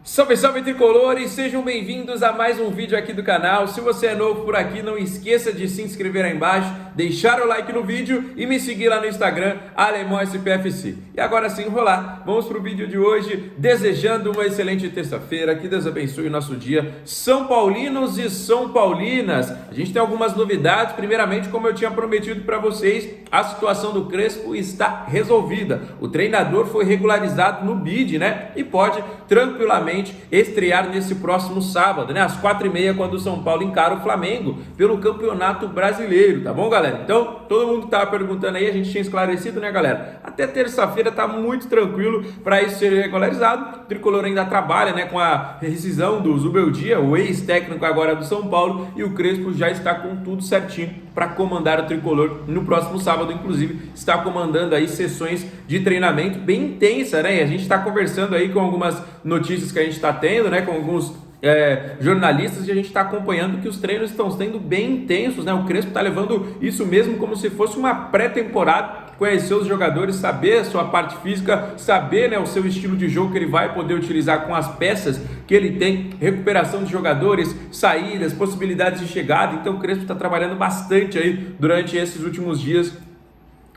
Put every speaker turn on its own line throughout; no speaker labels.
Salve, salve tricolores, sejam bem-vindos a mais um vídeo aqui do canal. Se você é novo por aqui, não esqueça de se inscrever aí embaixo, deixar o like no vídeo e me seguir lá no Instagram, AlemãoSPFC. E agora sem enrolar, vamos para o vídeo de hoje, desejando uma excelente terça-feira, que Deus abençoe o nosso dia. São Paulinos e São Paulinas, a gente tem algumas novidades. Primeiramente, como eu tinha prometido para vocês, a situação do Crespo está resolvida. O treinador foi regularizado no BID, né? E pode tranquilamente estrear nesse próximo sábado, né, às 4h30, quando o São Paulo encara o Flamengo pelo Campeonato Brasileiro, tá bom, galera? Então, todo mundo que tava perguntando aí, a gente tinha esclarecido, né, galera? Até terça-feira tá muito tranquilo para isso ser regularizado. O Tricolor ainda trabalha, né, com a rescisão do Zubeldia, o ex-técnico agora do São Paulo, e o Crespo já está com tudo certinho para comandar o Tricolor no próximo sábado. Inclusive, está comandando aí sessões de treinamento bem intensa, né? E a gente está conversando aí com algumas notícias que a gente está tendo, né, com alguns jornalistas, e a gente está acompanhando que os treinos estão sendo bem intensos, né? O Crespo está levando isso mesmo como se fosse uma pré-temporada, conhecer os jogadores, saber a sua parte física, saber, né, o seu estilo de jogo que ele vai poder utilizar com as peças que ele tem, recuperação de jogadores, saídas, possibilidades de chegada. Então o Crespo está trabalhando bastante aí durante esses últimos dias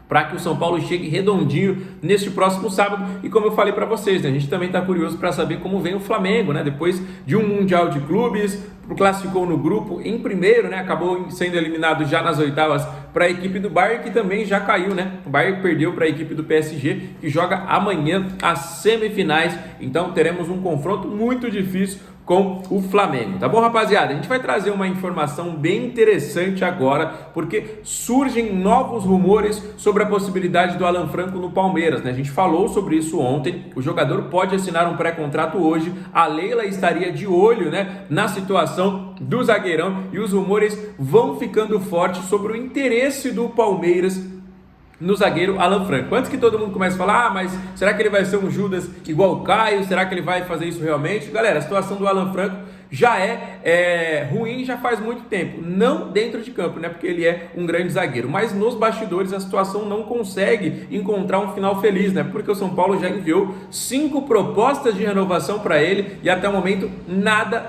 para que o São Paulo chegue redondinho neste próximo sábado. E como eu falei para vocês, né, a gente também está curioso para saber como vem o Flamengo, né? Depois de um Mundial de Clubes, classificou no grupo em primeiro, né? Acabou sendo eliminado já nas oitavas para a equipe do Bayern, que também já caiu, né? O Bayern perdeu para a equipe do PSG, que joga amanhã as semifinais. Então teremos um confronto muito difícil com o Flamengo, tá bom, rapaziada? A gente vai trazer uma informação bem interessante agora, porque surgem novos rumores sobre a possibilidade do Alan Franco no Palmeiras, né? A gente falou sobre isso ontem. O jogador pode assinar um pré-contrato hoje. A Leila estaria de olho, né, na situação do zagueirão, e os rumores vão ficando fortes sobre o interesse do Palmeiras no zagueiro Alan Franco. Antes que todo mundo comece a falar, mas será que ele vai ser um Judas igual o Caio? Será que ele vai fazer isso realmente? Galera, a situação do Alan Franco já é ruim já faz muito tempo, não dentro de campo, né, porque ele é um grande zagueiro, mas nos bastidores a situação não consegue encontrar um final feliz, né, porque o São Paulo já enviou 5 propostas de renovação para ele, e até o momento nada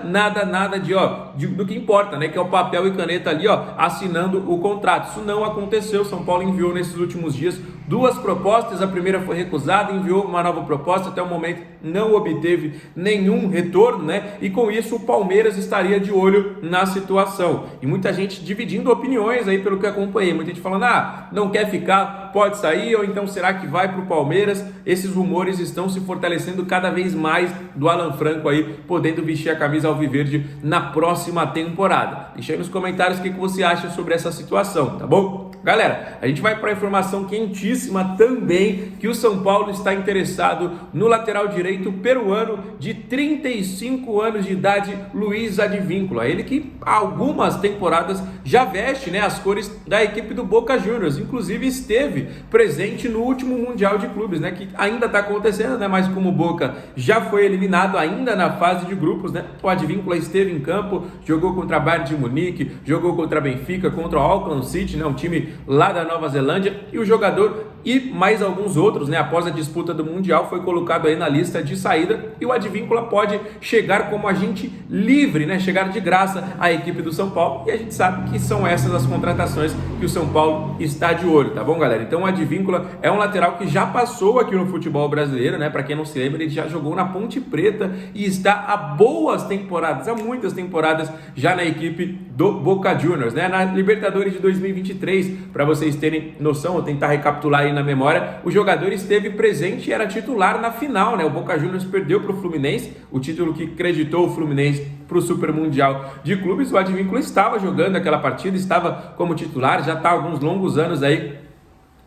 do que importa, né, que é o papel e caneta ali, assinando o contrato. Isso não aconteceu. São Paulo enviou nesses últimos dias 2 propostas, a primeira foi recusada, enviou uma nova proposta, até o momento não obteve nenhum retorno, né, e com isso o Palmeiras estaria de olho na situação. E muita gente dividindo opiniões aí pelo que acompanhei. Muita gente falando, não quer ficar, pode sair, ou então será que vai para o Palmeiras? Esses rumores estão se fortalecendo cada vez mais do Alan Franco aí, podendo vestir a camisa alviverde na próxima temporada. Deixa aí nos comentários o que você acha sobre essa situação, tá bom? Galera, a gente vai para a informação quentíssima também, que o São Paulo está interessado no lateral direito peruano de 35 anos de idade, Luiz Advíncula. Ele que há algumas temporadas já veste, né, as cores da equipe do Boca Juniors, inclusive esteve presente no último Mundial de Clubes, né, que ainda está acontecendo, né, mas como o Boca já foi eliminado ainda na fase de grupos, né, o Advíncula esteve em campo, jogou contra a Bayern de Munique, jogou contra a Benfica, contra o Auckland City, né, um time lá da Nova Zelândia, e o jogador e mais alguns outros, né, após a disputa do Mundial, foi colocado aí na lista de saída, e o Advíncula pode chegar como agente livre, né, chegar de graça à equipe do São Paulo, e a gente sabe que são essas as contratações que o São Paulo está de olho, tá bom, galera? Então o Advíncula é um lateral que já passou aqui no futebol brasileiro, né, para quem não se lembra, ele já jogou na Ponte Preta e está há boas temporadas, há muitas temporadas já na equipe do Boca Juniors, né, na Libertadores de 2023, para vocês terem noção, vou tentar recapitular aí na memória, o jogador esteve presente e era titular na final, né? O Boca Juniors perdeu para o Fluminense, o título que creditou o Fluminense para o Super Mundial de Clubes. O Advíncula estava jogando aquela partida, estava como titular, já está há alguns longos anos aí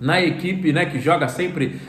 na equipe, né, que joga sempre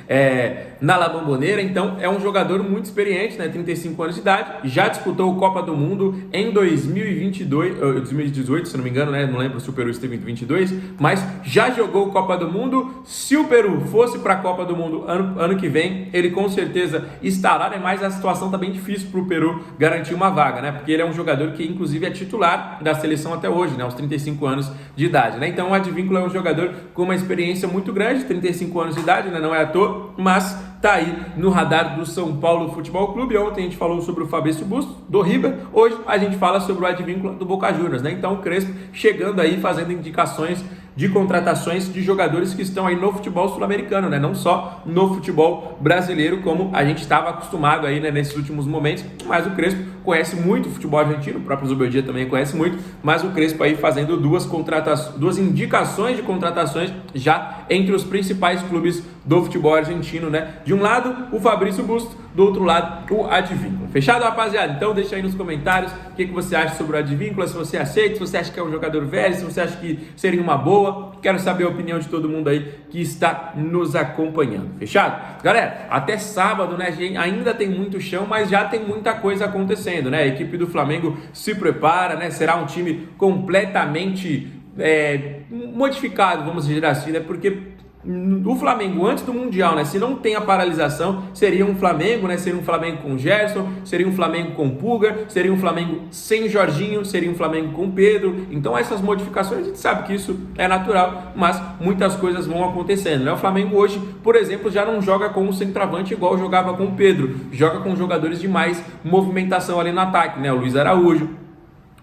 na La Bombonera. Então é um jogador muito experiente, né, 35 anos de idade, já disputou o Copa do Mundo em 2018, se não me engano, né, não lembro se o Peru esteve em 2022, mas já jogou o Copa do Mundo. Se o Peru fosse para a Copa do Mundo ano que vem, ele com certeza estará, né, mas a situação está bem difícil para o Peru garantir uma vaga, né, porque ele é um jogador que inclusive é titular da seleção até hoje, né, aos 35 anos de idade, né. Então o Advíncula é um jogador com uma experiência muito grande grande, 35 anos de idade, né? Não é à toa, mas tá aí no radar do São Paulo Futebol Clube. Ontem a gente falou sobre o Fabrício Bustos, do River. Hoje a gente fala sobre o Advíncula do Boca Juniors, né? Então o Crespo chegando aí, fazendo indicações de contratações de jogadores que estão aí no futebol sul-americano, né? Não só no futebol brasileiro, como a gente estava acostumado aí, né, nesses últimos momentos, mas o Crespo conhece muito o futebol argentino, o próprio Zubeldia também conhece muito, mas o Crespo aí fazendo duas indicações de contratações já entre os principais clubes do futebol argentino, né? De um lado, o Fabrício Bustos, do outro lado, o Advíncula. Fechado, rapaziada? Então deixa aí nos comentários o que você acha sobre o Advíncula, se você aceita, se você acha que é um jogador velho, se você acha que seria uma boa. Quero saber a opinião de todo mundo aí que está nos acompanhando. Fechado? Galera, até sábado, né? Ainda tem muito chão, mas já tem muita coisa acontecendo, né? A equipe do Flamengo se prepara, né? Será um time completamente modificado, vamos dizer assim, né? Porque o Flamengo antes do Mundial, né, se não tem a paralisação, seria um Flamengo, né, seria um Flamengo com Gerson, seria um Flamengo com Pulgar, seria um Flamengo sem Jorginho, seria um Flamengo com Pedro. Então essas modificações, a gente sabe que isso é natural, mas muitas coisas vão acontecendo, né? O Flamengo hoje, por exemplo, já não joga com um centroavante igual jogava com o Pedro, joga com jogadores de mais movimentação ali no ataque, né? O Luiz Araújo,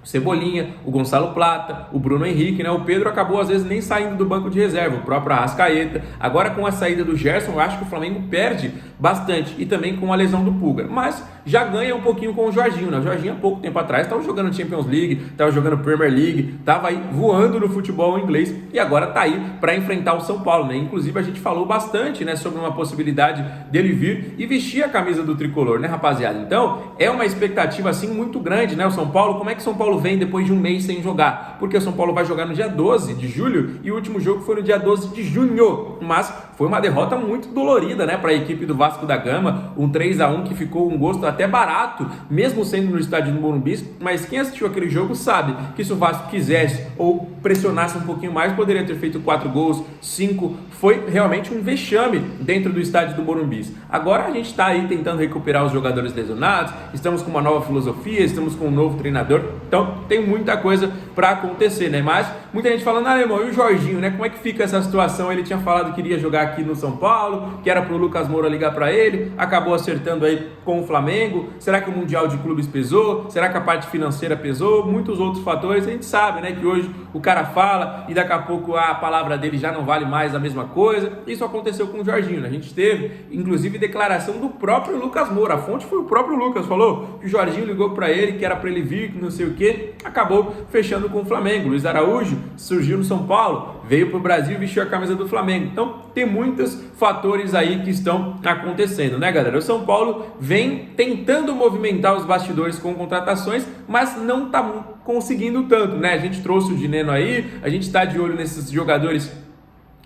o Cebolinha, o Gonçalo Plata, o Bruno Henrique, né? O Pedro acabou às vezes nem saindo do banco de reserva, o próprio Arrascaeta. Agora com a saída do Gerson, eu acho que o Flamengo perde bastante, e também com a lesão do Pulgar, mas já ganha um pouquinho com o Jorginho, né? O Jorginho há pouco tempo atrás estava jogando Champions League, estava jogando Premier League, estava aí voando no futebol inglês, e agora está aí para enfrentar o São Paulo, né? Inclusive a gente falou bastante, né, sobre uma possibilidade dele vir e vestir a camisa do tricolor, né, rapaziada? Então é uma expectativa assim muito grande, né? O São Paulo, como é que o São Paulo vem depois de um mês sem jogar? Porque o São Paulo vai jogar no dia 12 de julho e o último jogo foi no dia 12 de junho, mas foi uma derrota muito dolorida, né, para a equipe do Vasco da Gama, um 3-1 que ficou um gosto até barato, mesmo sendo no estádio do Morumbi, mas quem assistiu aquele jogo sabe que se o Vasco quisesse ou pressionasse um pouquinho mais, poderia ter feito 4 gols, 5, foi realmente um vexame dentro do estádio do Morumbi. Agora a gente está aí tentando recuperar os jogadores lesionados, estamos com uma nova filosofia, estamos com um novo treinador, então tem muita coisa para acontecer, né? Mas muita gente falando, irmão, e o Jorginho, né? Como é que fica essa situação? Ele tinha falado que iria jogar aqui no São Paulo, que era pro Lucas Moura ligar para ele, acabou acertando aí com o Flamengo. Será que o Mundial de Clubes pesou? Será que a parte financeira pesou? Muitos outros fatores. A gente sabe, né, que hoje o cara fala e daqui a pouco a palavra dele já não vale mais a mesma coisa. Isso aconteceu com o Jorginho, né? A gente teve, inclusive, declaração do próprio Lucas Moura. A fonte foi o próprio Lucas, falou que o Jorginho ligou para ele, que era para ele vir, que não sei o que, acabou fechando com o Flamengo. Luiz Araújo surgiu no São Paulo, veio para o Brasil e vestiu a camisa do Flamengo. Então tem muitos fatores aí que estão acontecendo, né, galera? O São Paulo vem tentando movimentar os bastidores com contratações, mas não está conseguindo tanto, né? A gente trouxe o Dineno aí, a gente está de olho nesses jogadores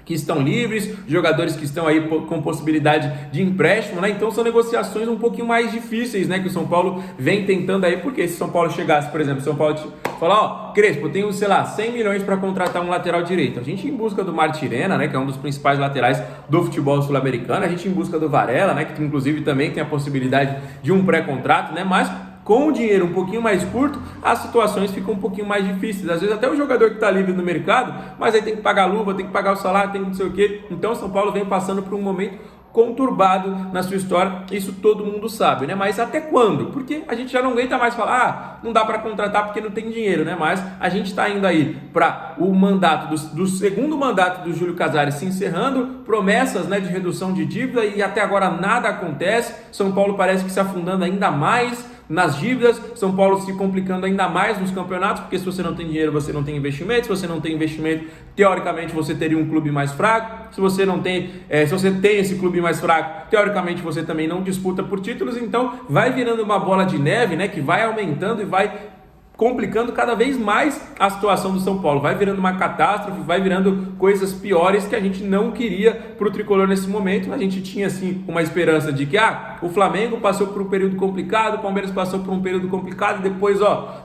que estão livres, jogadores que estão aí com possibilidade de empréstimo, né? Então são negociações um pouquinho mais difíceis, né? Que o São Paulo vem tentando aí, porque se o São Paulo chegasse, por exemplo, São Paulo falar, Crespo, eu tenho, sei lá, 100 milhões para contratar um lateral direito. A gente em busca do Martirena, né? Que é um dos principais laterais do futebol sul-americano, a gente em busca do Varela, né? Que inclusive também tem a possibilidade de um pré-contrato, né? Mas com o dinheiro um pouquinho mais curto, as situações ficam um pouquinho mais difíceis. Às vezes até o jogador que está livre no mercado, mas aí tem que pagar a luva, tem que pagar o salário, tem que não sei o quê. Então o São Paulo vem passando por um momento conturbado na sua história, isso todo mundo sabe, né? Mas até quando? Porque a gente já não aguenta mais falar, não dá para contratar porque não tem dinheiro, né? Mas a gente está indo aí para o mandato do segundo mandato do Júlio Casares se encerrando, promessas, né, de redução de dívida, e até agora nada acontece. São Paulo parece que se afundando ainda mais nas dívidas, São Paulo se complicando ainda mais nos campeonatos, porque se você não tem dinheiro, você não tem investimento. Se você não tem investimento, teoricamente você teria um clube mais fraco. Se você não tem, se você tem esse clube mais fraco, teoricamente você também não disputa por títulos. Então vai virando uma bola de neve, né, que vai aumentando e vai complicando cada vez mais a situação do São Paulo. Vai virando uma catástrofe, vai virando coisas piores que a gente não queria para o tricolor nesse momento. A gente tinha assim uma esperança de que o Flamengo passou por um período complicado, o Palmeiras passou por um período complicado, e depois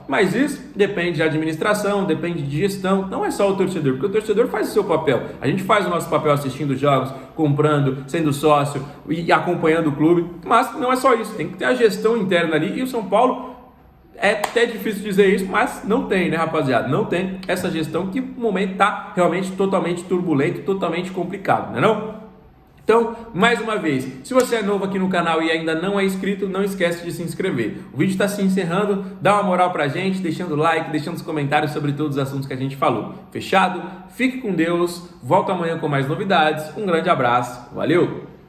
mas isso depende de administração, depende de gestão, não é só o torcedor, porque o torcedor faz o seu papel. A gente faz o nosso papel assistindo jogos, comprando, sendo sócio e acompanhando o clube, mas não é só isso, tem que ter a gestão interna ali, e o São Paulo É até difícil dizer isso, mas não tem, né, rapaziada? Não tem essa gestão que no momento está realmente totalmente turbulento, totalmente complicado, né não? Então, mais uma vez, se você é novo aqui no canal e ainda não é inscrito, não esquece de se inscrever. O vídeo está se encerrando, dá uma moral pra gente, deixando like, deixando os comentários sobre todos os assuntos que a gente falou. Fechado? Fique com Deus, volto amanhã com mais novidades. Um grande abraço, valeu!